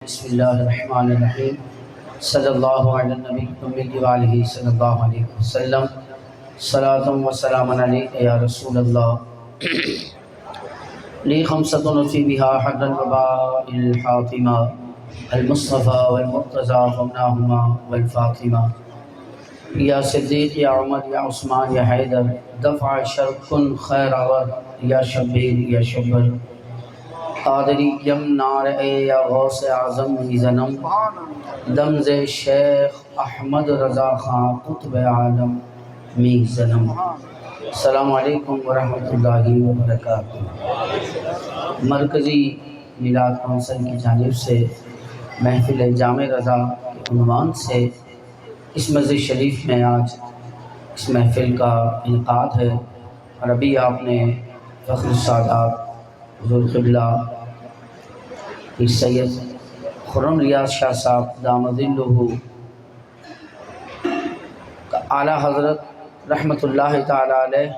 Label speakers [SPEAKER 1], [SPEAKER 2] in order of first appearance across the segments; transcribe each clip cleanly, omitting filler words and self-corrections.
[SPEAKER 1] बिस्मिल्लाहिर्रहमानिर्रहीम सल्लल्लाहु अलैहि नबी वालिहि सल्लल्लाहु अलैहि वसल्लम सलातुम व सलामुन अलैका या रसूलल्लाह ली खमसतुन फी बिहा हर्रल वबाइल फातिमा अल मुस्तफ़ा वल मुर्तज़ा फ़मनाहुमा वल फ़ातिमा या सिद्दीक़ या उमर या उस्मान या हैदर दफ़ा शर्कुन खैरावर या शब्बीर या शब्बर कादरी यम नार या गौस आज़म ही ज़नम दमज़े शेख अहमद रज़ा ख़ां कुतुब आलम मी ज़नम। अस्सलामु अलैकुम व रहमतुल्लाहि व बरकातुहू। मरकज़ी मिलाद कौंसिल की जानिब से महफ़िल जामे रज़ा के उन्वान से इस मस्जिद शरीफ में आज इस महफ़िल का इनक़ाद है और अभी आपने फ़ख्र सादात हुज़ूर क़िबला सैयद खुर्रम रियाज़ शाह साहब दामदिल्लहु आला हज़रत रहमतुल्लाहि ताला अलैह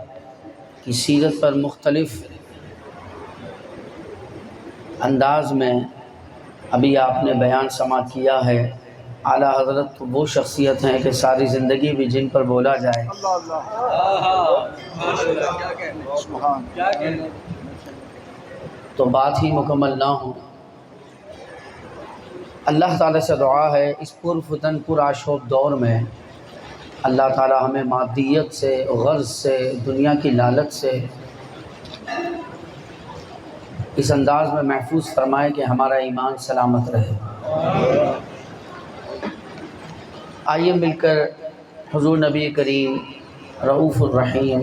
[SPEAKER 1] की सीरत पर मुख्तलिफ़ अंदाज़ में अभी आपने बयान समाअत किया है। आला हज़रत तो वो शख्सियत हैं कि सारी ज़िंदगी भी जिन पर बोला जाए तो बात ही मुकम्मल ना हो। अल्लाह ताला से दुआ है इस पुरफतन पुराशोब दौर में अल्लाह ताला हमें मादियत से, गर्ज़ से, दुनिया की लालच से इस अंदाज़ में महफूज फरमाए कि हमारा ईमान सलामत रहे। आइए मिलकर हुज़ूर नबी करीम रऊफ़ुर रहीम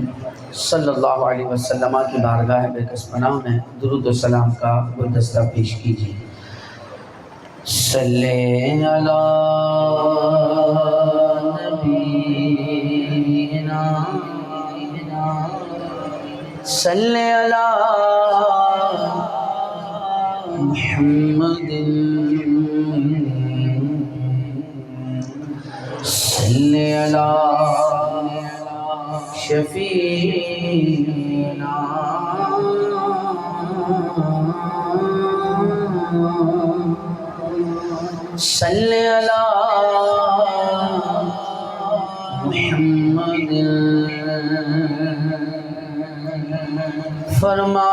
[SPEAKER 1] सल्लल्लाहु अलैहि वसल्लम की बारगाह बेकसपनाह में दुरूद व सलाम का गुलदस्ता पेश कीजिए। सल्ले अला नबीना सल्ले अला मुहम्मदिन सल्ले अला शफीना सल्ले अला मुहम्मद। फरमा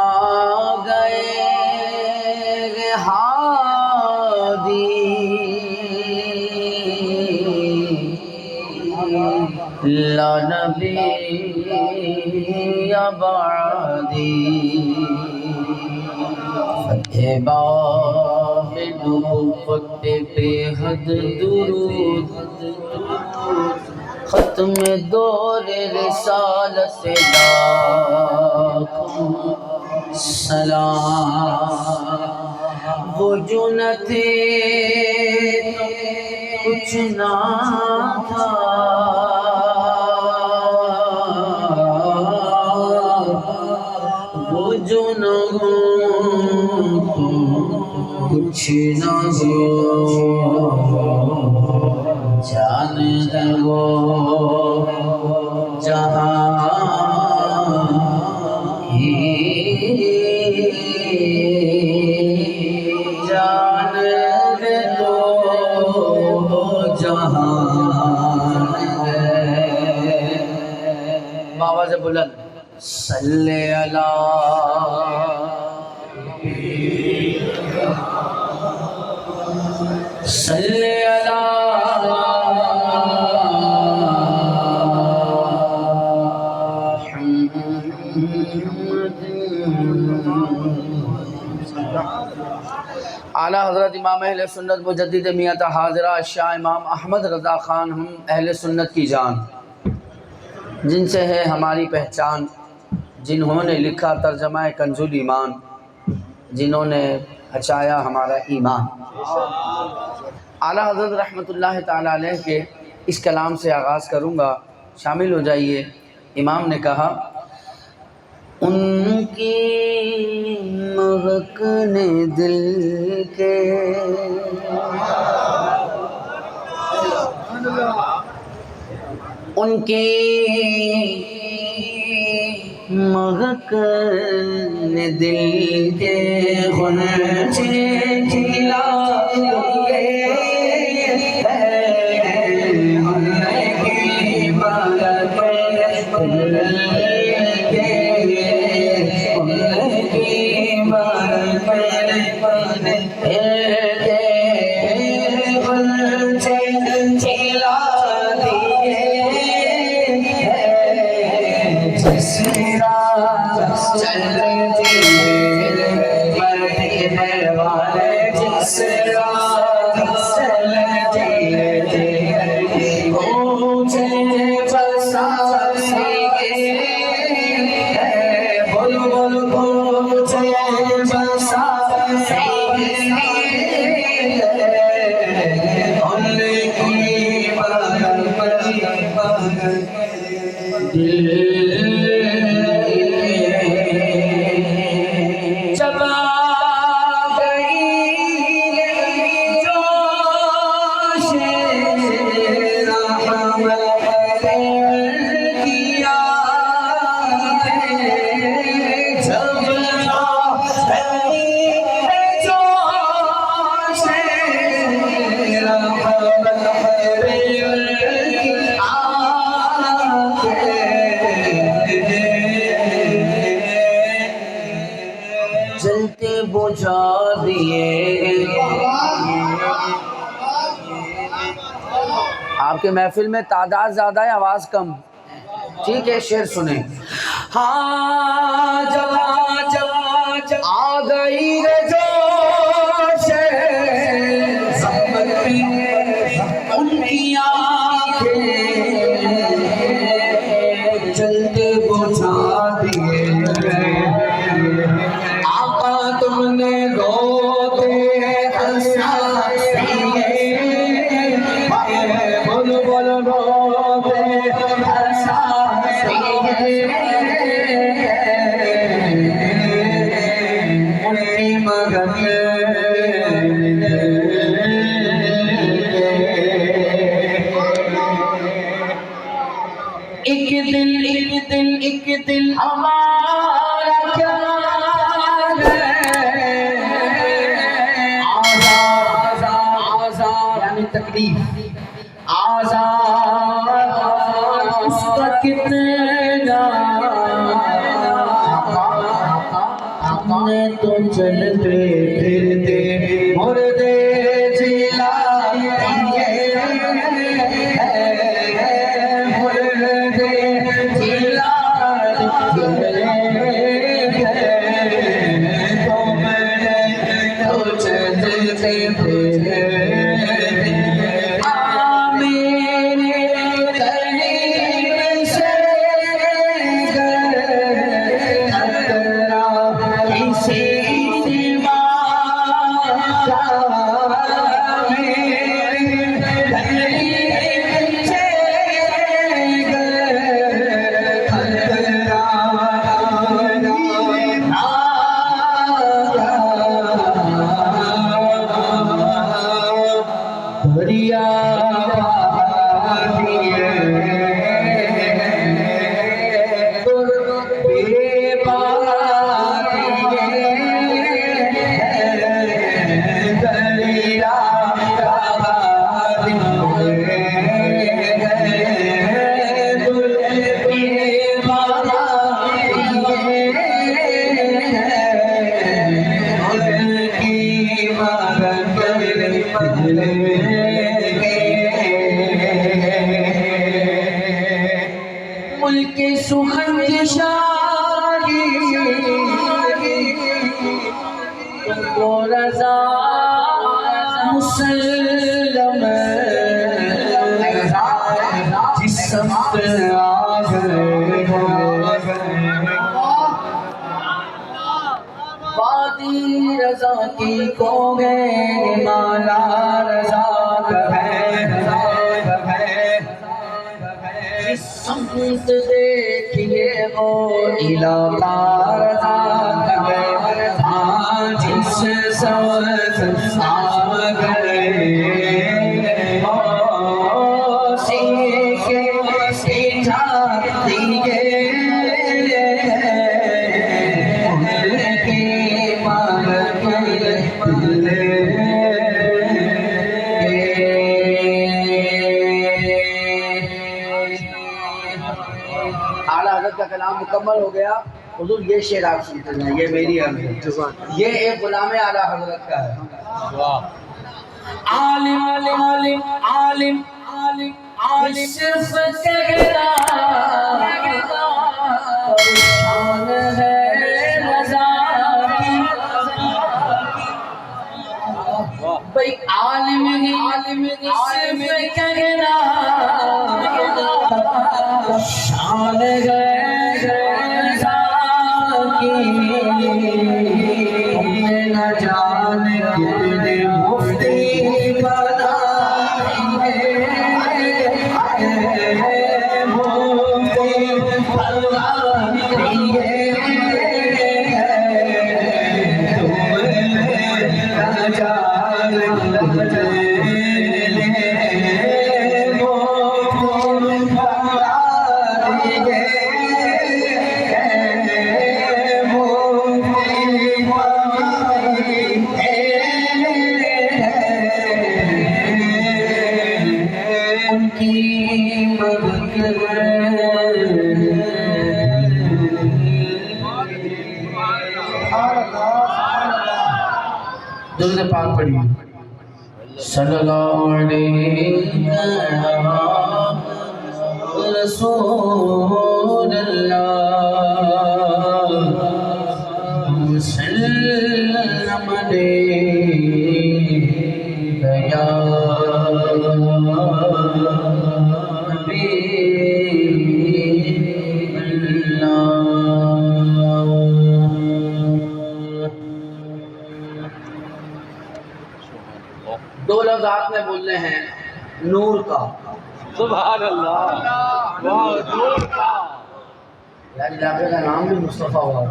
[SPEAKER 1] गए हादी ला नबी बादी बेहद दुरूद ख़त्म दौरे रिसालत लाखों सलाम। वो जो न थे तो कुछ ना था, वो जो न हो कुछ न हो, जान है वो जहाँ ही जान है तो जहाँ है। बाबा से बुलंद सल्ले अला सल्ले अला आला हज़रत इमाम अहले सुन्नत मुजद्दिद मियात हाज़िरा शाह इमाम अहमद रज़ा ख़ान हम अहले सुन्नत की जान, जिनसे है हमारी पहचान, जिन्होंने लिखा तर्जमा कंजुल ईमान, जिन्होंने अचाया हमारा ईमान। आला हज़रत रहमतुल्लाहि ताला अलैह के इस कलाम से आगाज़ करूँगा, शामिल हो जाइए। इमाम ने कहा उनकी महक ने दिल के उनकी महक ने दिल के गुनचे खिला जलते बुझा दिए। आपके महफिल में तादाद ज्यादा है, आवाज कम। ठीक है, शेर सुने। हाँ जवा जवा जवा आ गई रे जोश उनकी आंखें जलते बुझा दिए। तुमने रोते हंसा बोल बोल रोते हंसा उनकी मगन एक दिल हमारा क्या तकलीफ आजाद उसका कितना हमने तो चलते फिरते मुर्दे जिला मुर्दे जिला तो मैंने तो चलते फिरते मुल्क सुखन की शाही तुमको रजा मुसल्लम जिस समत आ गए वादी रजा की को गए माला रजा संत देखिए वो इलाका रजा जिस समत आ गए सीखा दिए कलाम मुकम्मल हो गया। हुजूर ये शेर आप सुनते हैं, ये मेरी अर्ज़ है, ये एक गुलाम आला हज़रत का है। वाह। आलिम आलिम आलिम आलिम आलिम आलिम सिर्फ कहना शान है रज़ा की। भाई आलिम ही सिर्फ कहना शान है रज़ा की। न जाने कितने मुफ्ती बनाएंगे मुफ्ती बनाएंगे न जाने दुरूद पाक पढ़िए। सल्लल्लाहु अलैहि रसूलल्लाह वसल्लम अलैया दो लफ्ज़ आपने बोलने हैं नूर का। सुभान अल्लाह। नूर का यार इलाके का नाम भी मुस्तफ़ा हुआ।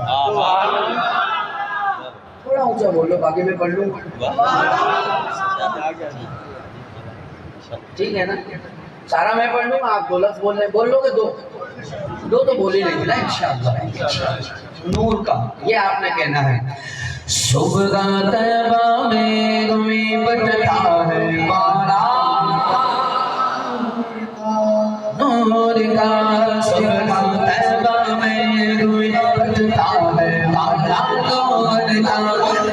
[SPEAKER 1] थोड़ा ऊंचा बोलो, बाकी मैं पढ़ लूँ। ठीक है ना, सारा मैं पढ़ लूँगा, आप दो लफ्ज़ बोल लोगे। दो तो बोल ही नहीं ना इंशाअल्लाह। नूर का ये आपने कहना है। सुबह तैबा में कोई बटता है मारा नूर का। सुबह तैबा में कोई बटता है मारा नूर का।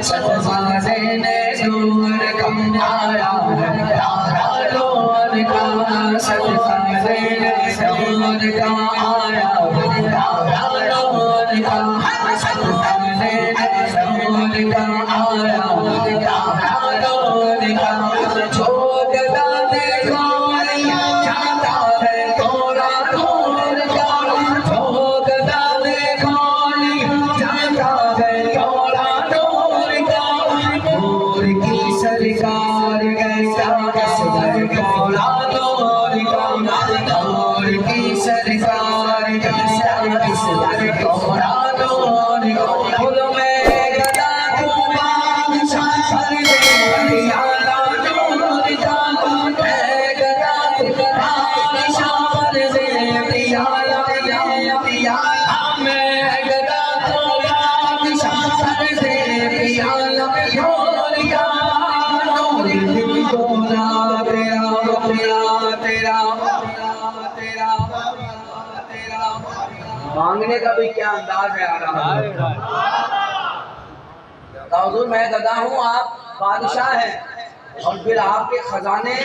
[SPEAKER 1] सदमा देने नूर का आया है तारा नूर का। सदमा देने नूर का आया है तारा नूर का। सदमा देने नूर का आया तारा नूर का। जो गदा देखो जाता है तोरा नूर का। जो गदा देखो जाता है तोरा नूर का। नूर की सरकार कैसा कसदर तोरा नूर का। नूर की सरकार कैसा कसदर तोरा नूर का। फूल में गदा को बादशाह कर दे पियाला नूर का। गदा को बादशाह कर दे पियाला पियाला। मैं गदा को बादशाह कर दे पियाला नूर का। नूर दिल को ना तेरा तेरा तेरा तेरा मांगने का भी क्या अंदाज है आ रहा है। हुजूर मैं गदा हूँ, आप बादशाह हैं, और फिर आपके खजाने,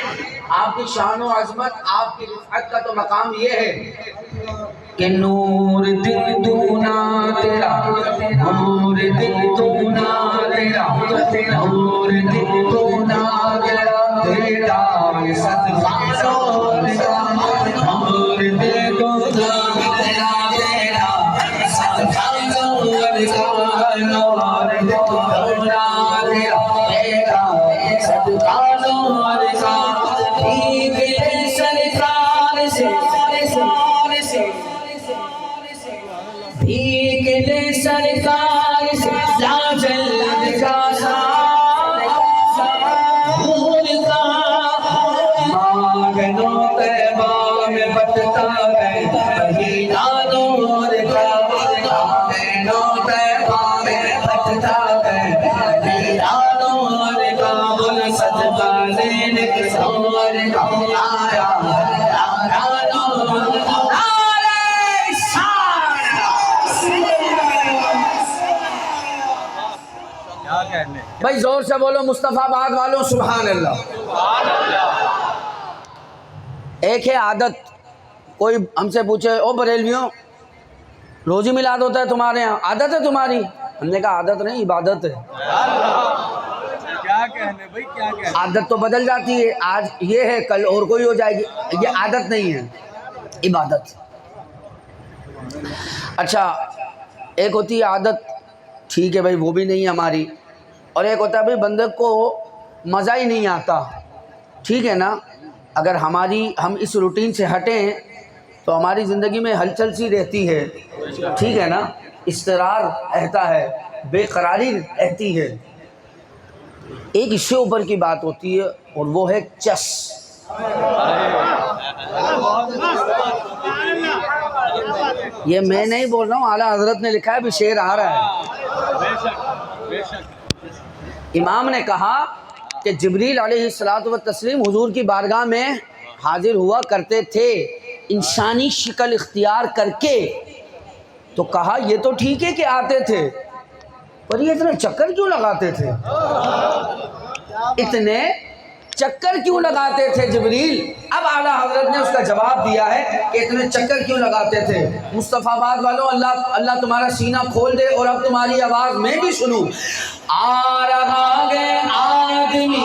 [SPEAKER 1] आपकी शान और अजमत, आपकी रिफ़अत का तो मकाम ये है कि नूर दिल दूना तेरा, नूर दिल दूना तेरा, नूर दिल दूना तेरा तेरा सदका नूर का। नूर दिल दूना तेरा तेरा सदका नूर का। नूर दिल दूना तेरा तेरा सदका नूर का। ठीक है सरकार से भीख ले सरकार से लाजल का भूल का। मांगनो तैबा में बटता है महीना नूर का। मांगनो तैबा में बटता है महीना नूर का। बोल सदका लेने नूर का आया तारा नूर का। भाई जोर से बोलो मुस्तफ़ाबाद वालों सुभान अल्लाह। एक है आदत, कोई हमसे पूछे ओ बरेलवियों रोज़ी मिलाद होता है तुम्हारे यहाँ, आदत है तुम्हारी? हमने कहा आदत नहीं इबादत है।
[SPEAKER 2] क्या कहने भाई, क्या कहने?
[SPEAKER 1] आदत तो बदल जाती है, आज ये है कल और कोई हो जाएगी, ये आदत नहीं है, इबादत। अच्छा, एक होती है आदत, ठीक है भाई वो भी नहीं है हमारी, और एक होता है भाई बंदे को मज़ा ही नहीं आता, ठीक है ना। अगर हम इस रूटीन से हटें तो हमारी ज़िंदगी में हलचल सी रहती है, ठीक है ना, इस्तरार रहता है, बेकरारी रहती है। एक इससे ऊपर की बात होती है और वो है चस। ये मैं नहीं बोल रहा हूँ, आला हजरत ने लिखा है, अभी शेर आ रहा है। इमाम ने कहा कि जिब्रील अलैहिस्सलातु व तस्लीम हुजूर की बारगाह में हाजिर हुआ करते थे इंसानी शक्ल इख्तियार करके। तो कहा ये तो ठीक है कि आते थे, पर ये इतने चक्कर क्यों लगाते थे? इतने चक्कर क्यों लगाते थे जिब्रील? अब आला हजरत ने उसका जवाब दिया है कि इतने चक्कर क्यों लगाते थे। मुस्तफ़ाबाद वालों, अल्लाह अल्लाह तुम्हारा सीना खोल दे और अब तुम्हारी आवाज़ मैं भी सुनूं। आ रहा है आदमी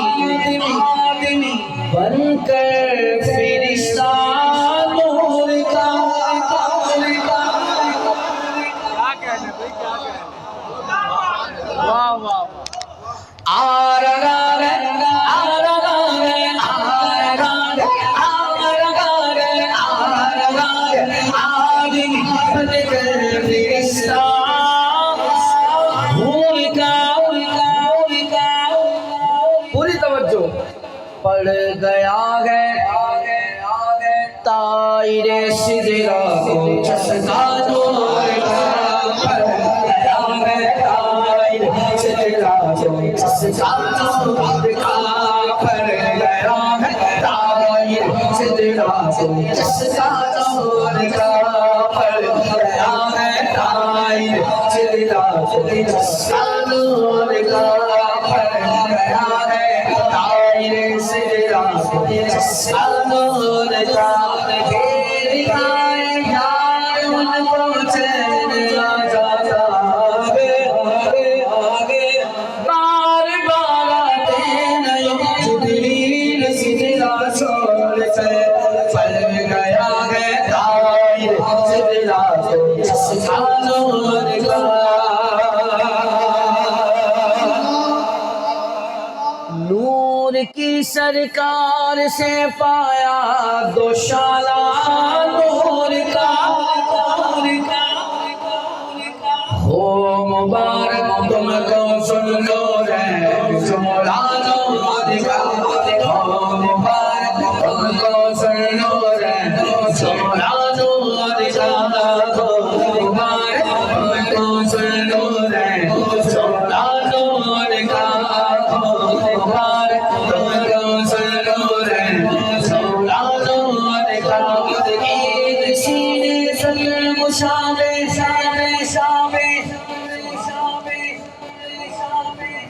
[SPEAKER 1] बनकर फिरिश्ता नूर का।
[SPEAKER 2] वाह वाह,
[SPEAKER 1] आ रहा है आदमी बनकर फिरिश्ता नूर का। पूरी तवज्जो। पड़ गया है ताइरे सिदरा को चसका नूर का। पड़ गया है ताइरे सिदरा को चसका नूर का। पड़ गया है ताइरे सिदरा को चसका नूर का। पड़ गया है ताइरे सिदरा को चसका नूर का। पड़ गया है ताइरे सिदरा को चसका नूर का। फिर आए यार उनको चैन आ जाता, आगे बार बार आते नहीं जिब्रील सिदरा छोड़ के। पड़ गया है ताइरे सिदरा को चसका नूर का। नूर की सरकार से पाया दोशाला नूर का। हो मुबारक तुमको सुन लो रे जोड़ा नूर का। हो मुबारक तुमको सुन लो रे जोड़ा नूर का। हो मुबारक तुमको सुन लो रे जोड़ा नूर का। हो मुबारक तुमको सुन लो रे जोड़ा नूर का। एक सीने से मुशाबे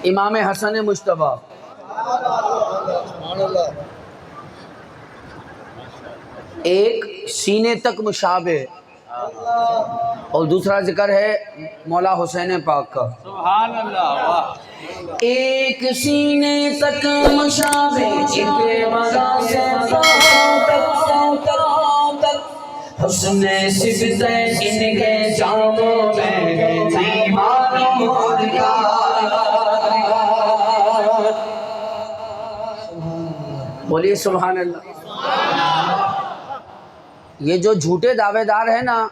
[SPEAKER 1] इमाम हसन मुश्तबा। एक सीने तक मुशाबे और दूसरा जिक्र है मौला हुसैन पाक का।
[SPEAKER 2] सुभान अल्लाह, वाह।
[SPEAKER 1] एक सीने तक मुशाबे इनके मज़ा से पाँव तक हुस्ने सिफ़ते इनके जामों में दीवानों का। बोलिए सुभान अल्लाह। ये जो झूठे दावेदार हैं ना,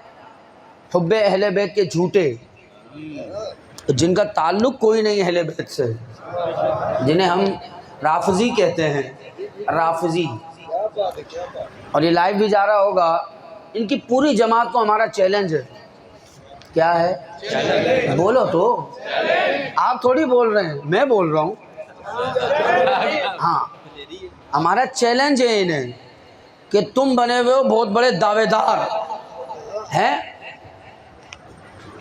[SPEAKER 1] हुब्बे अहले बैत के झूठे, जिनका ताल्लुक कोई नहीं अहले बैत से, जिन्हें हम राफजी कहते हैं, राफजी, और ये लाइव भी जा रहा होगा, इनकी पूरी जमात को हमारा चैलेंज है। क्या है? बोलो तो। आप थोड़ी बोल रहे हैं, मैं बोल रहा हूँ। हाँ, हमारा चैलेंज है इन्हें कि तुम बने हुए हो बहुत बड़े दावेदार हैं,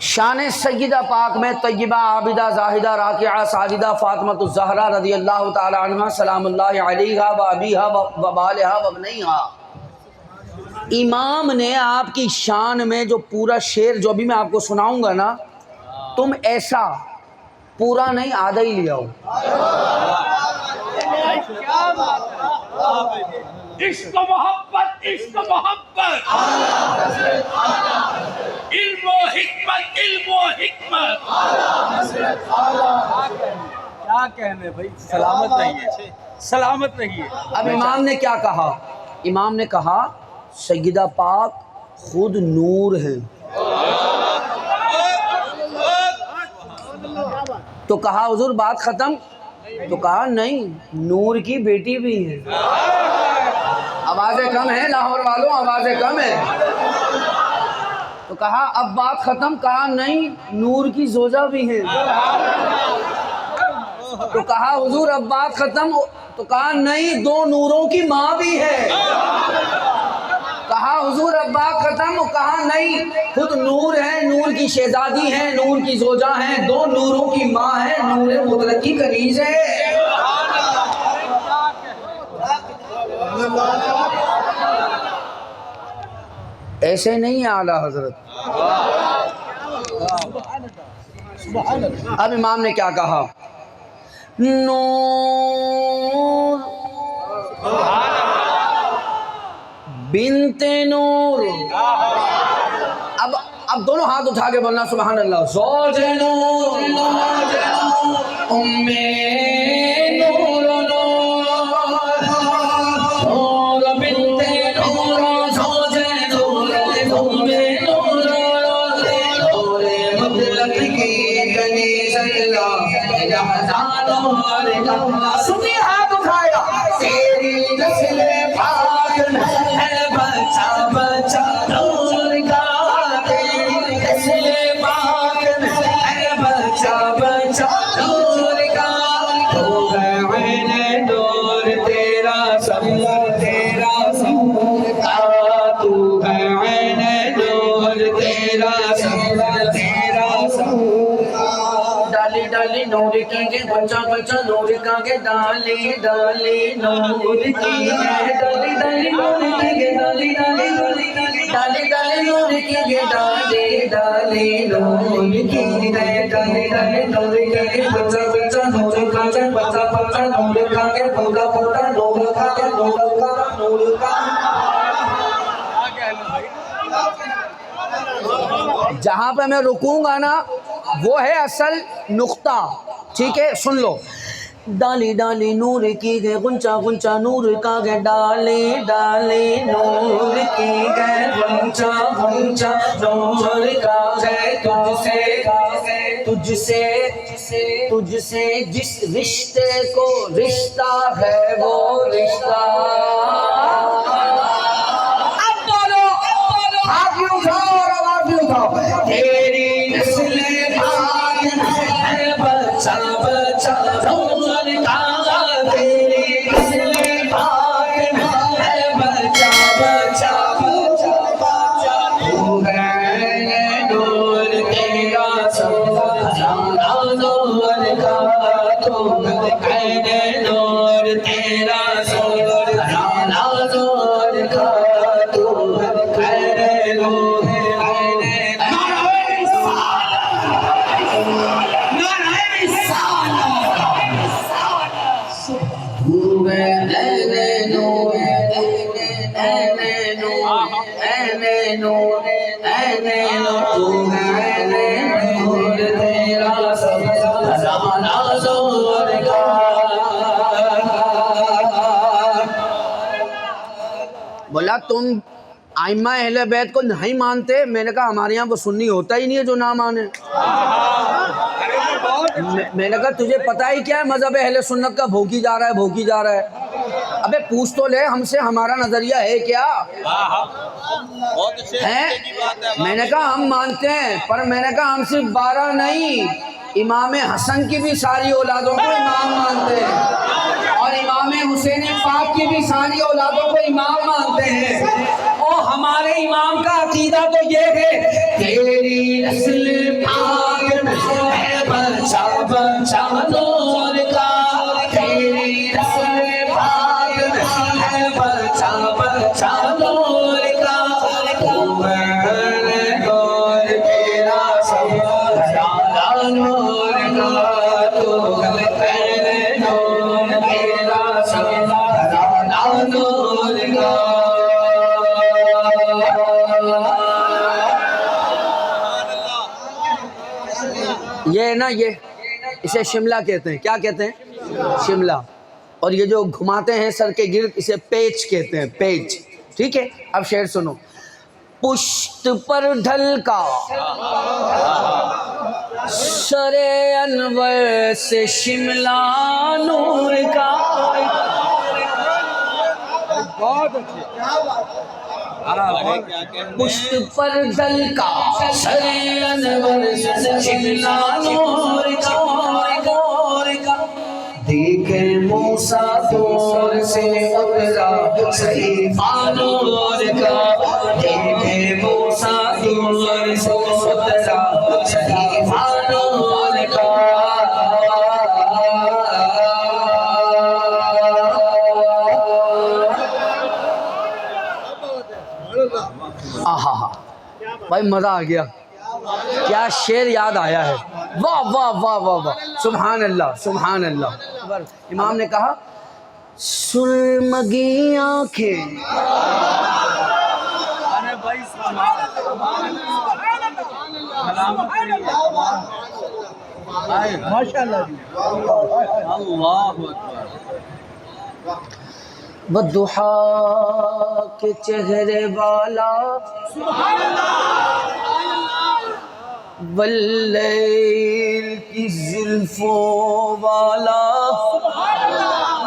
[SPEAKER 1] शान सय्यदा पाक में तय्यबा आबिदा जाहिदा राकिया साजिदा फातिमा ज़हरा रज़ी अल्लाह ताला अन्हा सलामुल्लाहि अलैहा व अबीहा व बालिहा व बनीहा। इमाम ने आपकी शान में जो पूरा शेर जो भी मैं आपको सुनाऊंगा ना, तुम ऐसा पूरा नहीं आधा ही लिया हो।
[SPEAKER 3] इश्क मोहब्बत इल्मो हिकमत
[SPEAKER 2] क्या कहने भाई, सलामत रहिए, सलामत रहिए।
[SPEAKER 1] अब इमाम ने क्या कहा? इमाम ने कहा सय्यदा पाक खुद नूर है। तो कहा हुजूर बात खत्म? तो कहा नहीं, नूर की बेटी भी है। आवाज़ें कम है लाहौर वालों, आवाज़ें कम है। तो कहा अब बात खत्म? कहा नहीं, नूर की जोजा भी है। तो कहा हुजूर अब बात खत्म? तो कहा नहीं, दो नूरों की माँ भी है। कहा हुजूर अब बात खत्म? कहा नहीं, खुद नूर है, नूर की शहजादी है, नूर की जोजा है, दो नूरों की माँ है, नूर मुतलक की कनीज है। ऐसे नहीं है आला हजरत। अब इमाम ने क्या कहा? नूर बिनते नूर। अब दोनों हाथ उठा के बोलना सुभान अल्लाह। ज़ौजे नूर उम्मे नूर नूर बिनते नूर ज़ौजे नूर उम्मे नूर नूर मुतलक की कनीज़ अल्लाह। सुनिए हाथ उठाया। तेरी नस्ल पाक है बच्चा बच्चा नूर का, तेरी नस्ल पाक है बच्चा बच्चा नूर का। तू है मैंने नूर तेरा सब तू है मैंने नूर तेरा सब डाली डाली नूर की गे बच्चा बच्चा नूर का गे डाली डाली नूर की गे डाली डाली नूर की गे डाली डाली डाली डाली नूर की गे डाली डाली नूर की गे डाली डाली नूर की गे बच्चा बच्चा नूर का गे बच्चा बच्चा नूर का गे पूरा पूरा नूर का गे नूर का नूर का। जहाँ पे मैं रुकूंगा ना वो है असल नुक्ता, ठीक है? सुन लो। डाली डाली नूर की गे गुंचा गुंचा नूर का गे डाली डाली नूर की गे गुंचा गुंचा नूर का गे तुझसे तुझसे जिस रिश्ते को रिश्ता है वो रिश्ता। अब बोलो हाथ भी उठाओ और आवाज भी उठाओ। तेरी नस्ल पाक है बच्चा बच्चा नूर का, तेरी नस्ल पाक है बच्चा बच्चा तू है नूर तेरा जाना नूर का, तू है नूर तेरा जाना नूर का, तू है नूर। बोला तुम आइम्मा अहले बैत को नहीं मानते? मैंने कहा हमारे यहाँ वो सुन्नी होता ही नहीं है जो ना माने। मैंने कहा तुझे पता ही क्या है मजहब अहले सुन्नत का? भोगी जा रहा है भोगी जा रहा है। अबे पूछ तो ले हमसे, हमारा नजरिया है क्या है? मैंने कहा हम मानते हैं, पर मैंने कहा हम सिर्फ 12 नहीं, इमाम हसन की भी सारी औलादों को इमाम मानते हैं और इमाम हुसैन पाक की भी सारी औलादों को इमाम मानते हैं। और हमारे
[SPEAKER 4] हमारे इमाम का अकीदा तो ये है, तेरी नस्ल पाक में है बच्चा बच्चा नूर का, तेरी नस्ल पाक में है बच्चा बच्चा नूर का, तू है नूर तेरा सब घराना नूर का, तू है नूर तेरा सब घराना नूर का। ये ना, ये इसे शिमला कहते हैं। क्या कहते हैं? शिमला। और ये जो घुमाते हैं सर के गिर्द, इसे पेच कहते हैं, पेच। ठीक है, अब शेर सुनो। पुश्त पर ढलका सरे अनवर से शिमला नूर का,
[SPEAKER 2] बहुत अच्छे।
[SPEAKER 4] पुश्त पर ढलका सरे अनवर से शिमला नूर का, देखे मूसा दूर से उतरा सहीफा नूर का, देखे मूसा दूर से उतरा सहीफा नूर का। आहा हा, भाई मजा आ गया, क्या शेर याद आया है। वाह वाह वाह वाह वाह, सुभान अल्लाह सुभान अल्लाह। इमाम ने कहा सुरमगी आंखें,
[SPEAKER 2] अरे भाई माशाल्लाह, अल्लाह
[SPEAKER 4] बदुहा के चेहरे वाला, वल्लैल की जुल्फों वाला,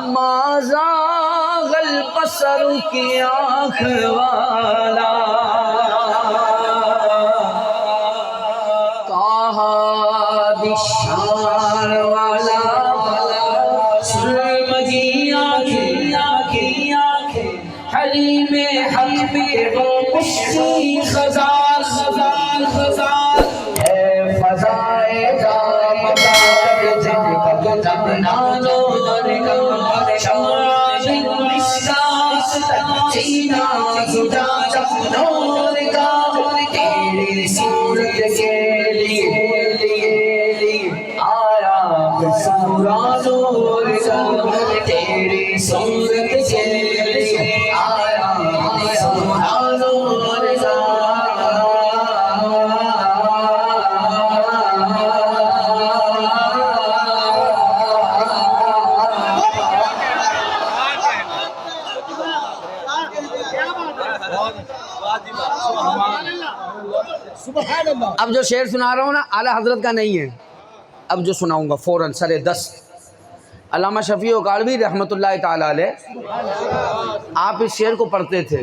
[SPEAKER 4] माज़ाग़ल बसर की आँख वाला, कहा दिशार वाला, सुरमगी आँखें, हलीमे हक में वो मुश्किल खज़ान खज़ान खज़ान है, फज़ाए जामदार जिनका जमना नूर का, शान मिस्कात सीना जुदा नूर का, तेरी सूरत के लिए आया सूरा नूर का, तेरी सूरत के लिए आया सूरा नूर का। अब जो शेर सुना रहा हूँ ना, आला हजरत का नहीं है। अब जो सुनाऊंगा फौरन सरे 10, अल्लामा शफी उकाड़वी रहमतुल्लाह ताला अलैह, आप इस शेर को पढ़ते थे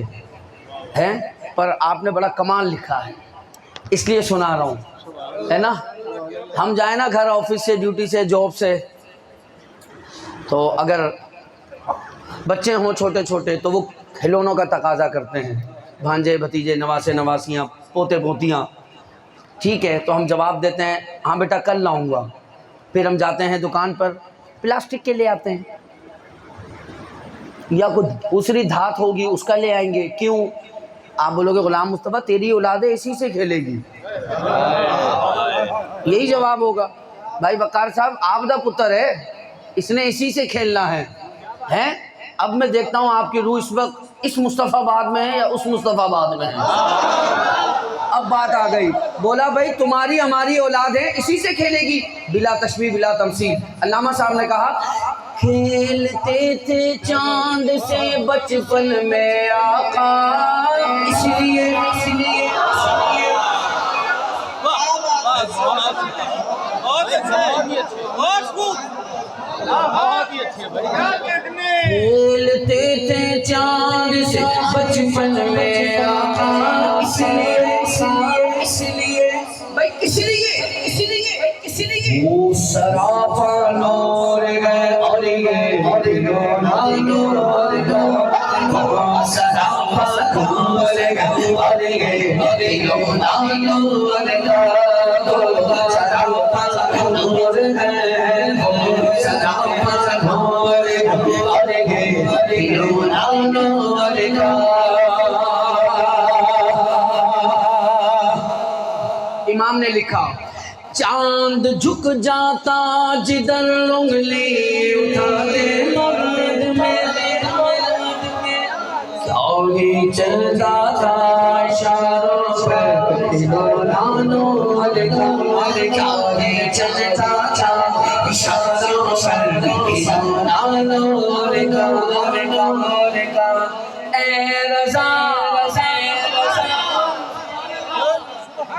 [SPEAKER 4] हैं, पर आपने बड़ा कमाल लिखा है, इसलिए सुना रहा हूँ, है ना। हम जाए ना घर, ऑफिस से, ड्यूटी से, जॉब से, तो अगर बच्चे हों छोटे छोटे तो वो खिलौनों का तकाजा करते हैं, भांजे भतीजे, नवासे नवासियाँ, पोते पोतियाँ। ठीक है, तो हम जवाब देते हैं हाँ बेटा कल लाऊंगा। फिर हम जाते हैं दुकान पर, प्लास्टिक के ले आते हैं, या कोई दूसरी धात होगी उसका ले आएंगे। क्यों? आप बोलोगे गुलाम मुस्तफ़ा तेरी औलादे इसी से खेलेगी, यही जवाब होगा। भाई वकार साहब आपदा पुत्र है, इसने इसी से खेलना है, हैं? अब मैं देखता हूँ आपकी रूह इस वक्त इस मुस्तफ़ाबाद में है या उस मुस्तफ़ाबाद में है। अब बात आ गई, बोला भाई तुम्हारी हमारी औलाद है, इसी से खेलेगी, बिला तशबीह बिला तमसील। अल्लामा साहब ने कहा खेलते थे चांद से बचपन में आका, इसलिए खेलते थे चांद से बचपन में आका, इसलिए भाई इसलिए वो सरापा नूर है और ये नूर सरापा नूर है खिलौना नूर का सरापा नूर है सरापा नूर है खिलौना नूर का। इमाम ने लिखा चांद झुक जाता जिधर उंगली उठाते मर्द में क्यों ही चलता था इशारों पर खिलौना नूर का क्यों ही चलता था इशारों पर खिलौना नूर का। ए रज़ा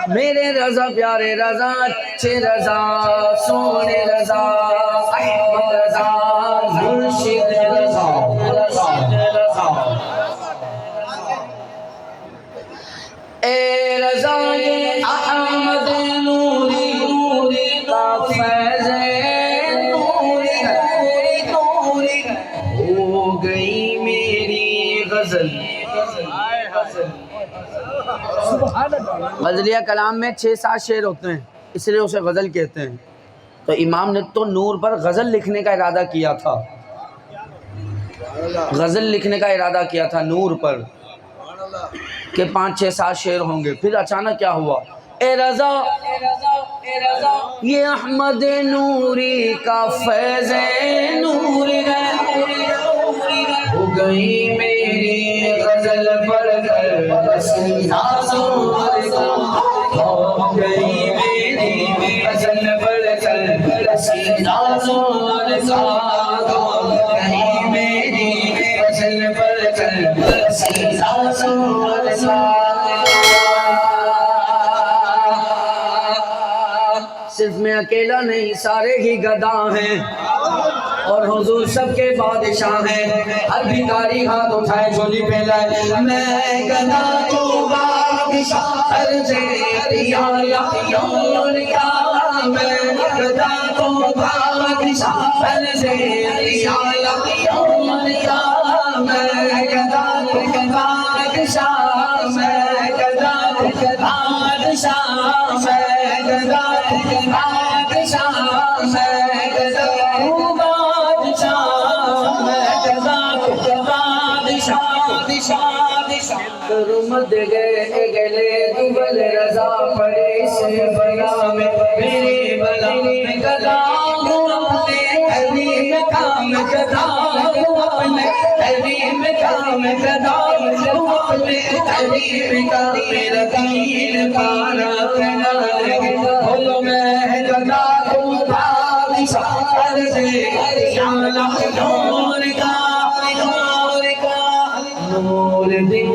[SPEAKER 4] मेरे रज़ा प्यारे रज़ा अच्छे रज़ा सोने रज़ा अहमद रज़ा मुर्शिद रज़ा ए रज़ा ये अहमद नूरी नूरी का फैज़ नूरी हो गई मेरी गज़ल। गज़लिया कलाम में 6-7 शेर होते हैं इसलिए उसे गज़ल कहते हैं। तो इमाम ने तो नूर पर गज़ल लिखने का इरादा किया था, गज़ल लिखने का इरादा किया था नूर पर कि 5-6-7 शेर होंगे। फिर अचानक क्या हुआ, ए रज़ा ये अहमद नूरी का फैज़ नूरी हो गई मेरी गज़ल पढ़कर सीना जोर का हो गई मेरी गज़ल पढ़कर सीना जोर का हो गई मेरी गज़ल पढ़कर सीना जोर का। सिर्फ मैं अकेला नहीं सारे ही गदा हैं और हुजूर सबके बादशाह हैं। हर भिखारी हाथ उठाए झोली पे लाए मैं गदा तू बादशाह अर्ज़े या मैं गदा तू बादशाह अर्ज़े या मैं गदा बादशाह मैं गदा बादशाह मैं गदा बादशाह मैं गदा मद गए गले दुबल रज़ा पड़े से बला में मेरे बला में गदा अपने हलीम काम गदा अपने हलीम काम गदा अपने हलीम का मेरा दीन पारा बोलो मैं गदा तू बादशाह अर्ज़े या नूर का नूर दिन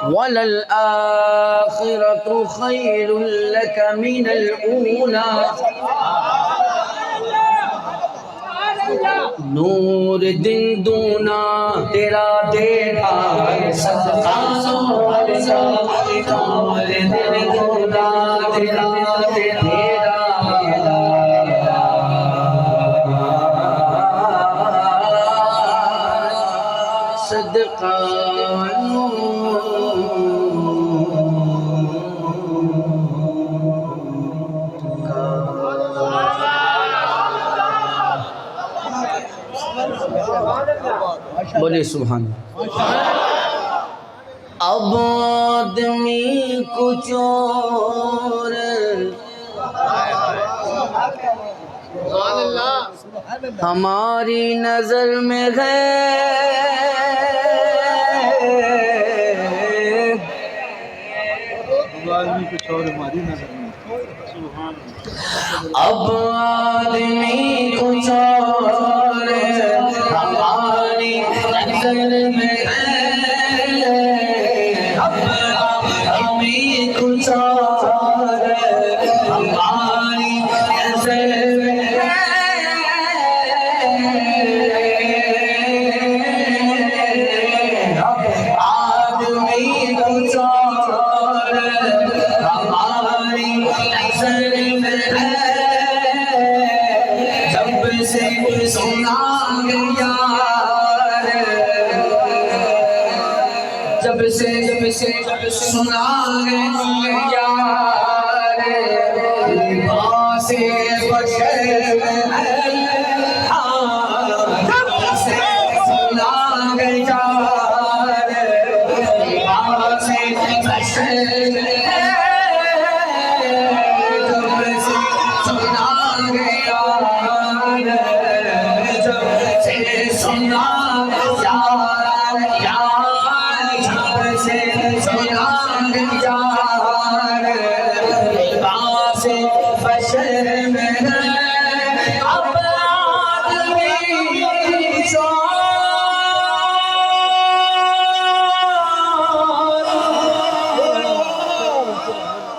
[SPEAKER 4] वलल आखिरतु खैरुल लक मिनल ऊला नूर दिन दूना तेरा देखा सदका नूर दिन दूना तेरा सदका बोले सुभान। अब आदमी कुछ और हमारी नजर में है
[SPEAKER 2] कुछ और हमारी नजर में।
[SPEAKER 4] अब आदमी कुछ और हमारी नजर में है अब आदमी कुछ और हमारी नजर में सुना गए यार लिबास बशर में जब से सुना गए यार लिबास बशर में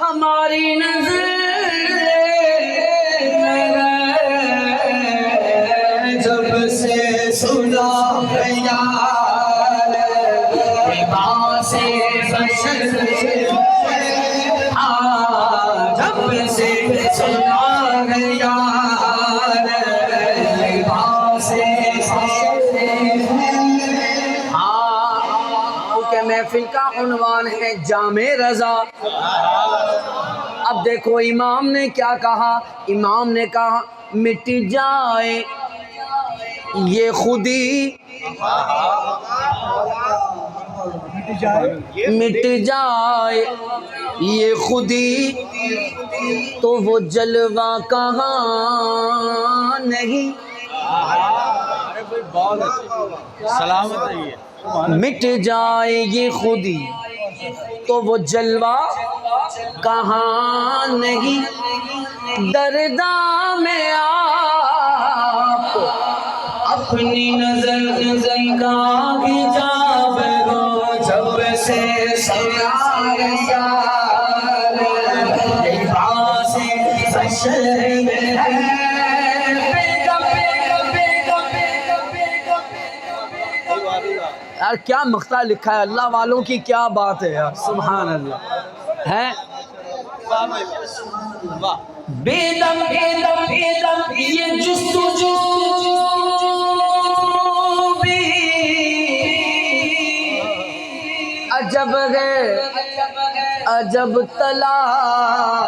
[SPEAKER 4] हमारी नजर जब से सुना यार लिबास बशर जब से सुना यार लिबास क्योंकि महफिल का उन्वान है जामे रजा। अब देखो इमाम ने क्या कहा, इमाम ने कहा मिट जाए ये खुदी, मिट जाए ये खुदी, तो वो जलवा कहाँ नहीं।
[SPEAKER 2] सलामत रहिए।
[SPEAKER 4] मिट जाए ये खुदी तो वो जलवा कहाँ नहीं। दर्दा में आप अपनी नजर का हिजाब हो, जब से लिबास बशर में है। यार क्या मख्ता लिखा है, अल्लाह वालों की क्या बात है यार, सुभान अल्लाह है। बेदम बेदम बेदम ये जुस्तुजू भी अजब है, अजब तलाश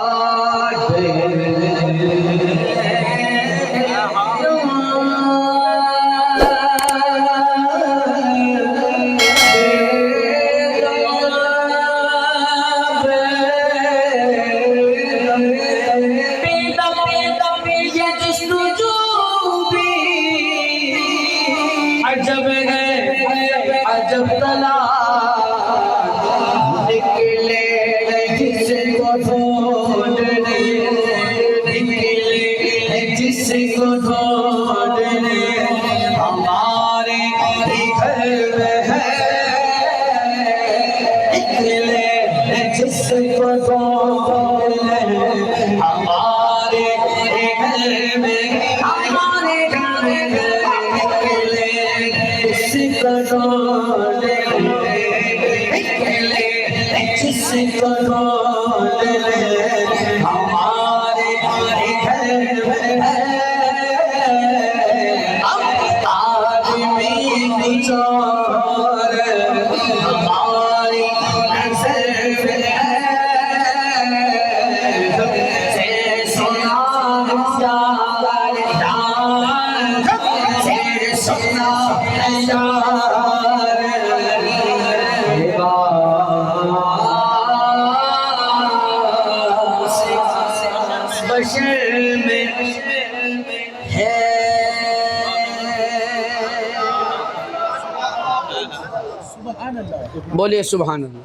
[SPEAKER 4] बोलिए सुभान अल्लाह।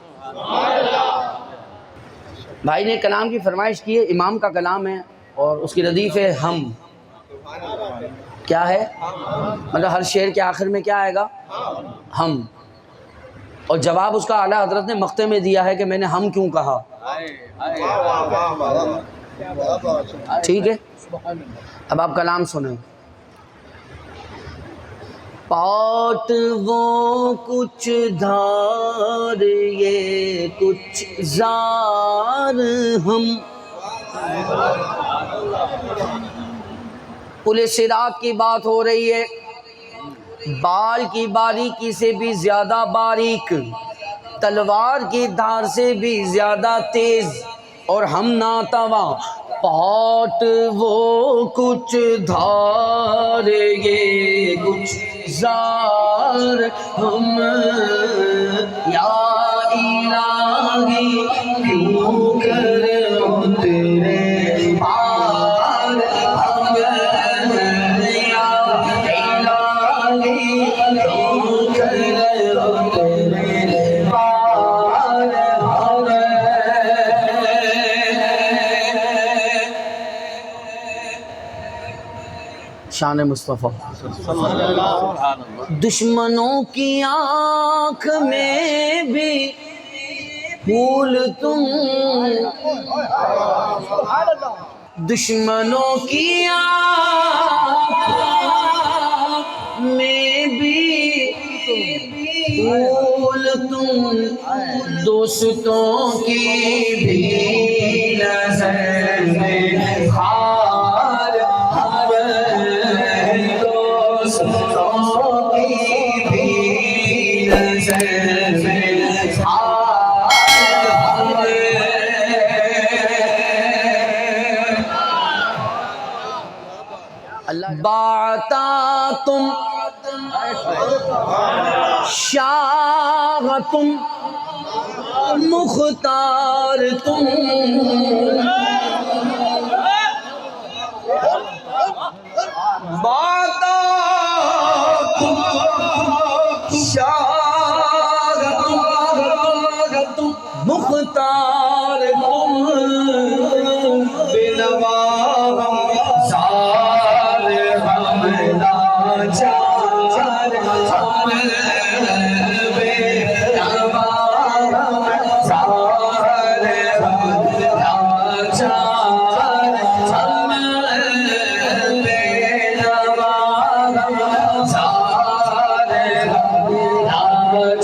[SPEAKER 4] भाई ने कलाम की फरमाइश की है, इमाम का कलाम है और उसकी रदीफ़ है हम। क्या है मतलब हर शेर के आखिर में क्या आएगा, हम। और जवाब उसका आला हजरत ने मक्ते में दिया है कि मैंने हम क्यों कहा। ठीक है, अब आप कलाम सुने। पाट वो कुछ धार ये कुछ जार हम, पुले सिरात की बात हो रही है, बाल की बारीकी से भी ज़्यादा बारीक तलवार की धार से भी ज़्यादा तेज़, और हम नातवा पाट वो कुछ धार ये कुछ जार हम, या इलाही क्यों कर तेरे पार हम, या इलाही क्यों कर तेरे पार हम। शान मुस्तफ़ा। दुश्मनों की आँख में भी फूल तुम, दुश्मनों की आँख में भी फूल तुम, दोस्तों की भी नज़र में खार हम, दोस्तों की भी नज़र में खार हम। अल्लाह बाता तुम शाह तुम मुख्तार तुम, बाता तुम शाह तुम मुख्तार तुम, बिनवा जार हम लाचार हम, बेनवा जार हम लाचार हम, बेनवा जार हम लाचार हम, बेनवा जार हम लाचार हम।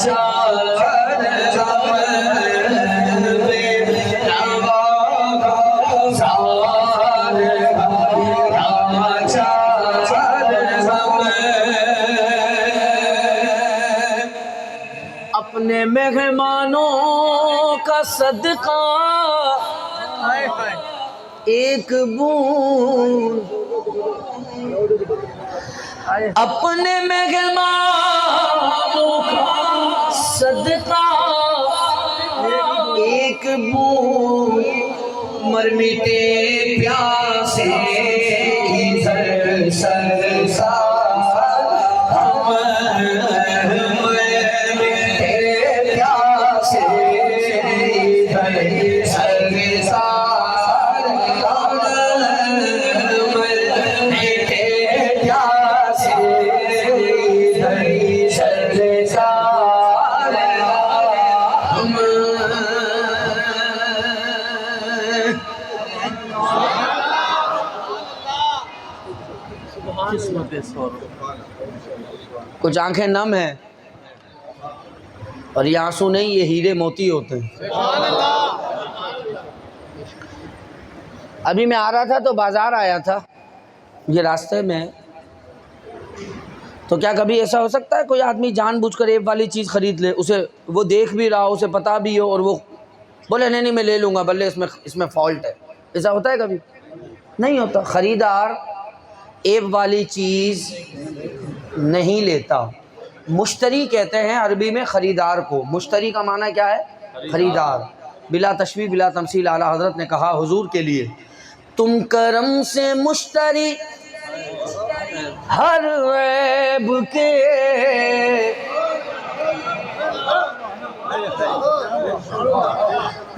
[SPEAKER 4] अपने मेहमानों का सदका एक बूंद, अपने मेहमानों का सदका एक बूंद, मर मिटे प्यासे इधर सरसार हम, मर मिटे प्यासे इधर सरसार हम, मर मिटे प्यासे इधर सरसार हम। कुछ आंखें नम हैं और ये आंसू नहीं, ये हीरे मोती होते हैं। अभी मैं आ रहा था तो बाजार आया था, ये रास्ते में, तो क्या कभी ऐसा हो सकता है कोई आदमी जानबूझकर ऐप वाली चीज़ ख़रीद ले, उसे वो देख भी रहा हो, उसे पता भी हो, और वो बोले नहीं मैं ले लूँगा, बल्ले इसमें फॉल्ट है? ऐसा होता है कभी? नहीं होता। ख़रीदार ऐप वाली चीज़ नहीं लेता। मुश्तरी कहते हैं अरबी में ख़रीदार को। मुश्तरी का माना क्या है? ख़रीदार। बिला तशबीह बिला तमसील आला हज़रत ने कहा हुजूर के लिए, तुम करम से मुश्तरी हर ऐब के,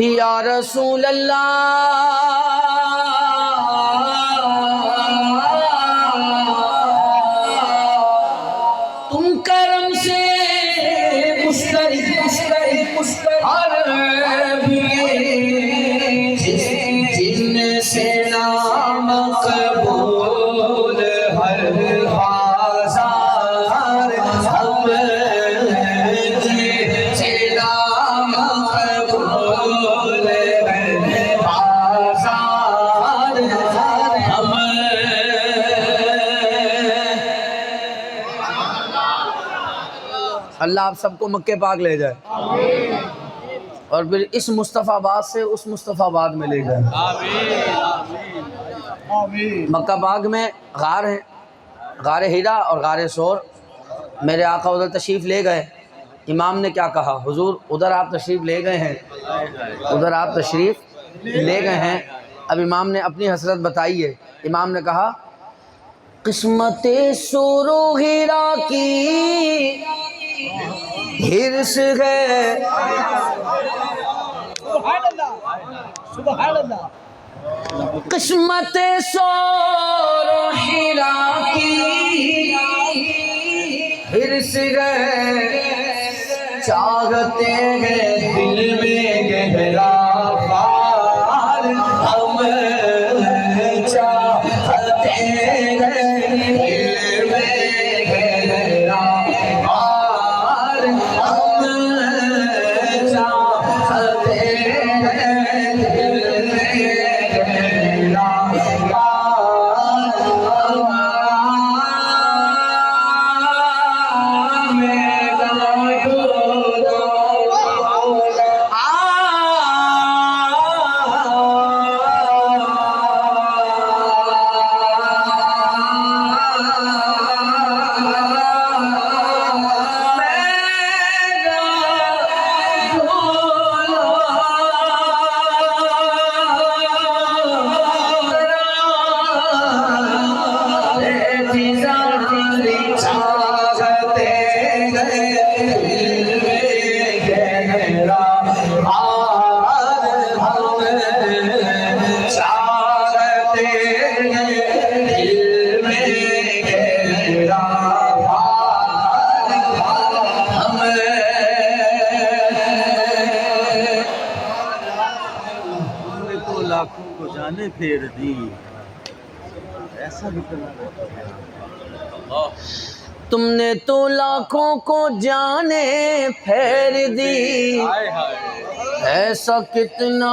[SPEAKER 4] या रसूल अल्लाह तुम करम से मुश्तरी हर ऐब के, जिनसे नाम कबूल हर बाज़ार हम, जिनसे नाम कबूल हर बाज़ार हम। अल्लाह आप सबको मक्के पाक ले जाए और फिर इस मुस्तफ़ाबाद से उस मुस्तफ़ाबाद में ले जाए। मक्का पाक में गार है, गार हिरा और गार सौर। मेरे आका उधर तशरीफ़ ले गए। इमाम ने क्या कहा, हुजूर उधर आप तशरीफ़ ले गए हैं, उधर आप तशरीफ़ ले गए हैं। अब इमाम ने अपनी हसरत बताई है। इमाम ने कहा किस्मते सोरो हीरा की हिर्स है, किस्मते सोरो हीरा की हिर्स है, चाहते हैं दिल में गहरा प्यार हम, चाहते हैं दिल में गहरा प्यार हम, चाहते हैं दिल में गहरा
[SPEAKER 2] लाखों को जाने फेर दी, ऐसा भी
[SPEAKER 4] तुमने तो लाखों को जाने फेर दी, ऐसा कितना